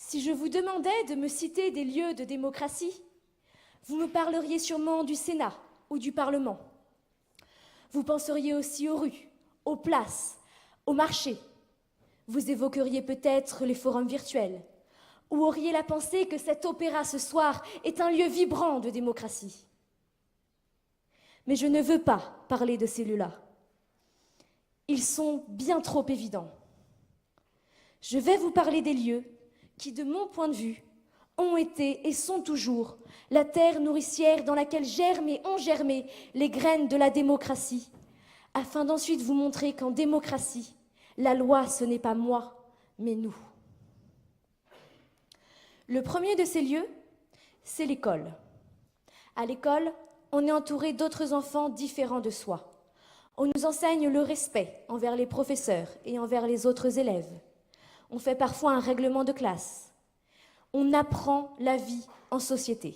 Si je vous demandais de me citer des lieux de démocratie, vous me parleriez sûrement du Sénat ou du Parlement. Vous penseriez aussi aux rues, aux places, aux marchés. Vous évoqueriez peut-être les forums virtuels, ou auriez la pensée que cet opéra ce soir est un lieu vibrant de démocratie. Mais je ne veux pas parler de ces lieux-là. Ils sont bien trop évidents. Je vais vous parler des lieux qui, de mon point de vue, ont été et sont toujours la terre nourricière dans laquelle germent et ont germé les graines de la démocratie, afin d'ensuite vous montrer qu'en démocratie, la loi, ce n'est pas moi, mais nous. Le premier de ces lieux, c'est l'école. À l'école, on est entouré d'autres enfants différents de soi. On nous enseigne le respect envers les professeurs et envers les autres élèves. On fait parfois un règlement de classe. On apprend la vie en société.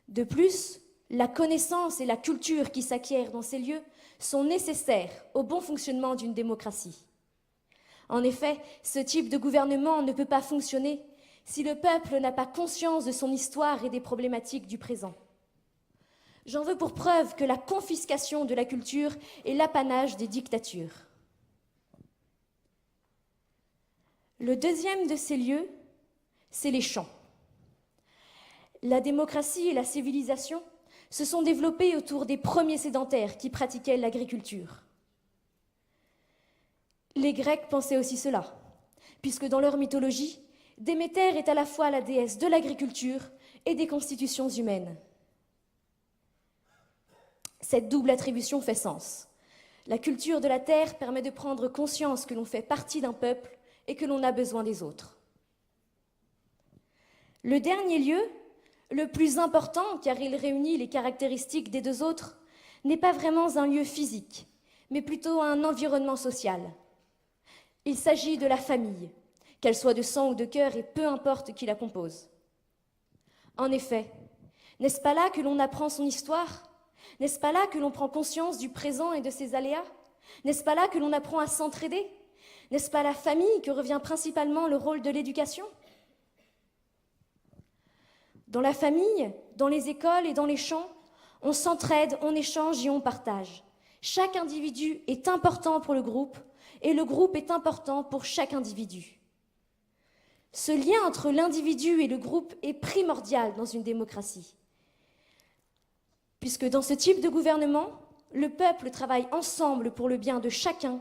De plus, la connaissance et la culture qui s'acquièrent dans ces lieux sont nécessaires au bon fonctionnement d'une démocratie. En effet, ce type de gouvernement ne peut pas fonctionner si le peuple n'a pas conscience de son histoire et des problématiques du présent. J'en veux pour preuve que la confiscation de la culture est l'apanage des dictatures. Le deuxième de ces lieux, c'est les champs. La démocratie et la civilisation se sont développées autour des premiers sédentaires qui pratiquaient l'agriculture. Les Grecs pensaient aussi cela, puisque dans leur mythologie, Déméter est à la fois la déesse de l'agriculture et des constitutions humaines. Cette double attribution fait sens. La culture de la terre permet de prendre conscience que l'on fait partie d'un peuple et que l'on a besoin des autres. Le dernier lieu, le plus important car il réunit les caractéristiques des deux autres, n'est pas vraiment un lieu physique, mais plutôt un environnement social. Il s'agit de la famille, qu'elle soit de sang ou de cœur et peu importe qui la compose. En effet, n'est-ce pas là que l'on apprend son histoire ? N'est-ce pas là que l'on prend conscience du présent et de ses aléas ? N'est-ce pas là que l'on apprend à s'entraider ? N'est-ce pas à la famille que revient principalement le rôle de l'éducation ? Dans la famille, dans les écoles et dans les champs, on s'entraide, on échange et on partage. Chaque individu est important pour le groupe et le groupe est important pour chaque individu. Ce lien entre l'individu et le groupe est primordial dans une démocratie. Puisque dans ce type de gouvernement, le peuple travaille ensemble pour le bien de chacun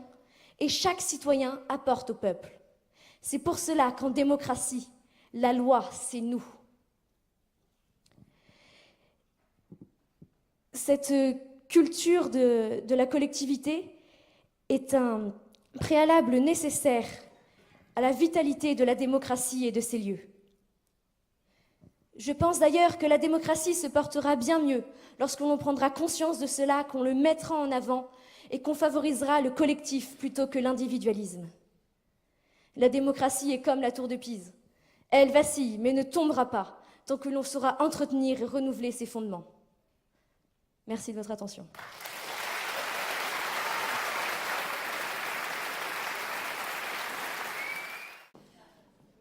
et chaque citoyen apporte au peuple. C'est pour cela qu'en démocratie, la loi, c'est nous. Cette culture de la collectivité est un préalable nécessaire à la vitalité de la démocratie et de ses lieux. Je pense d'ailleurs que la démocratie se portera bien mieux lorsque l'on prendra conscience de cela, qu'on le mettra en avant et qu'on favorisera le collectif plutôt que l'individualisme. La démocratie est comme la tour de Pise. Elle vacille, mais ne tombera pas tant que l'on saura entretenir et renouveler ses fondements. Merci de votre attention.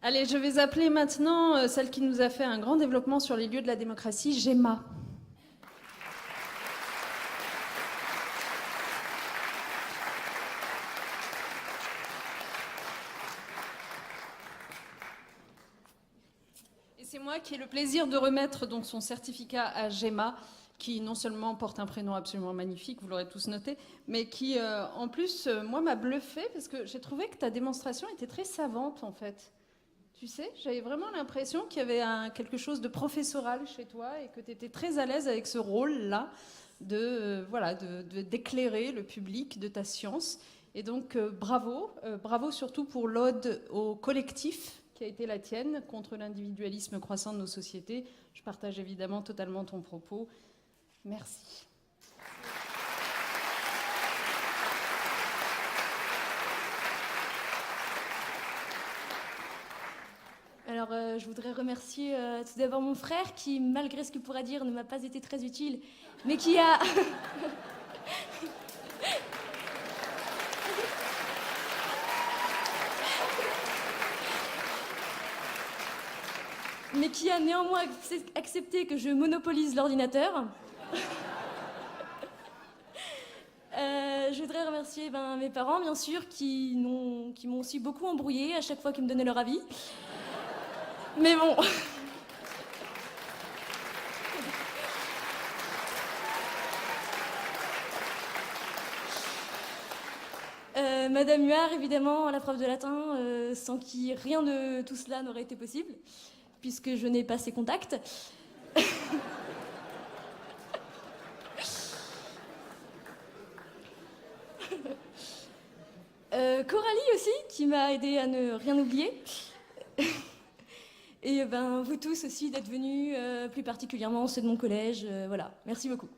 Allez, je vais appeler maintenant celle qui nous a fait un grand développement sur les lieux de la démocratie, Gemma. Et c'est moi qui ai le plaisir de remettre donc son certificat à Gemma, qui non seulement porte un prénom absolument magnifique, vous l'aurez tous noté, mais qui en plus, moi, m'a bluffé parce que j'ai trouvé que ta démonstration était très savante en fait. Tu sais, j'avais vraiment l'impression qu'il y avait quelque chose de professoral chez toi et que tu étais très à l'aise avec ce rôle-là d'éclairer le public de ta science. Et donc, bravo surtout pour l'ode au collectif qui a été la tienne contre l'individualisme croissant de nos sociétés. Je partage évidemment totalement ton propos. Merci. Alors, je voudrais remercier tout d'abord mon frère qui, malgré ce qu'il pourra dire, ne m'a pas été très utile, mais qui a... mais qui a néanmoins accepté que je monopolise l'ordinateur. Je voudrais remercier mes parents, bien sûr, qui m'ont aussi beaucoup embrouillée à chaque fois qu'ils me donnaient leur avis. Mais bon... Madame Huard, évidemment, à la prof de latin, sans qui rien de tout cela n'aurait été possible, puisque je n'ai pas ses contacts. Coralie aussi, qui m'a aidé à ne rien oublier. Et vous tous aussi d'être venus, plus particulièrement ceux de mon collège. Voilà, merci beaucoup.